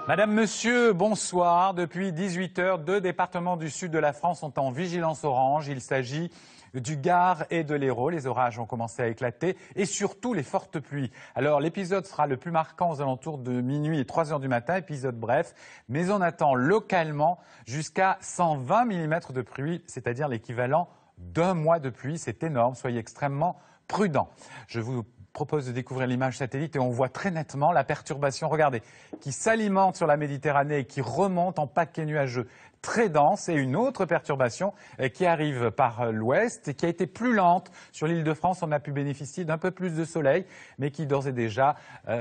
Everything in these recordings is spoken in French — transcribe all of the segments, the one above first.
Madame, Monsieur, bonsoir. Depuis 18 heures, 2 départements du sud de la France sont en vigilance orange. Il s'agit du Gard et de l'Hérault. Les orages ont commencé à éclater et surtout les fortes pluies. Alors l'épisode sera le plus marquant aux alentours de minuit et 3 heures du matin, épisode bref, mais on attend localement jusqu'à 120 mm de pluie, c'est-à-dire l'équivalent d'un mois de pluie. C'est énorme, soyez extrêmement prudents. Je vous propose de découvrir l'image satellite et on voit très nettement la perturbation, regardez, qui s'alimente sur la Méditerranée et qui remonte en paquet nuageux très dense, et une autre perturbation qui arrive par l'ouest et qui a été plus lente. Sur l'île de France, on a pu bénéficier d'un peu plus de soleil, mais qui d'ores et déjà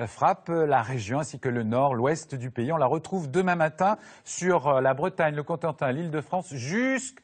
frappe la région ainsi que le nord, l'ouest du pays. On la retrouve demain matin sur la Bretagne, le Cotentin, l'île de France, jusqu'au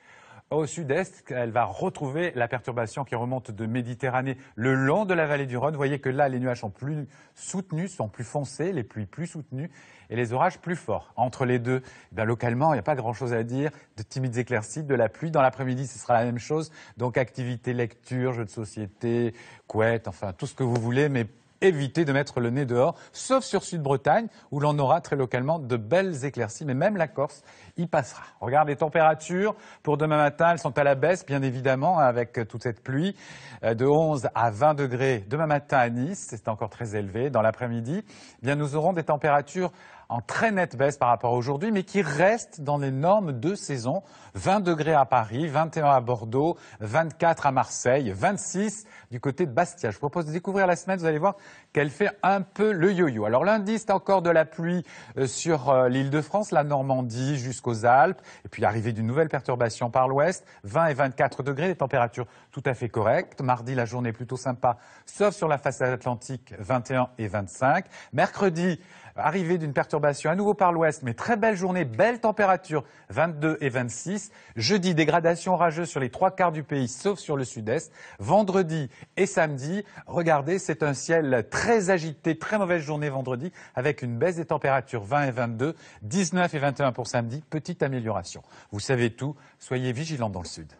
sud-est. Elle va retrouver la perturbation qui remonte de Méditerranée le long de la vallée du Rhône. Vous voyez que là, les nuages sont plus soutenus, sont plus foncés, les pluies plus soutenues et les orages plus forts. Entre les deux, localement, il n'y a pas grand-chose à dire. De timides éclaircies, de la pluie. Dans l'après-midi, ce sera la même chose. Donc, activité, lecture, jeux de société, couette, enfin, tout ce que vous voulez, mais évitez de mettre le nez dehors, sauf sur Sud-Bretagne, où l'on aura très localement de belles éclaircies, mais même la Corse y passera. Regarde les températures pour demain matin, elles sont à la baisse, bien évidemment, avec toute cette pluie, de 11 à 20 degrés demain matin à Nice, c'est encore très élevé. Dans l'après-midi, nous aurons des températures en très nette baisse par rapport à aujourd'hui, mais qui restent dans les normes de saison. 20 degrés à Paris, 21 à Bordeaux, 24 à Marseille, 26 du côté de Bastia. Je vous propose de découvrir la semaine, vous allez voir qu'elle fait un peu le yo-yo. Alors lundi, c'est encore de la pluie sur l'île de France, la Normandie jusqu'aux Alpes, et puis arrivée d'une nouvelle perturbation par l'ouest, 20 et 24 degrés, des températures tout à fait correctes. Mardi, la journée est plutôt sympa, sauf sur la façade atlantique, 21 et 25. Mercredi, arrivée d'une perturbation à nouveau par l'ouest, mais très belle journée, belle température, 22 et 26. Jeudi, dégradation orageuse sur les 3/4 du pays, sauf sur le sud-est. Vendredi et samedi, regardez, c'est un ciel très agité, très mauvaise journée vendredi, avec une baisse des températures, 20 et 22, 19 et 21 pour samedi, petite amélioration. Vous savez tout, soyez vigilants dans le sud.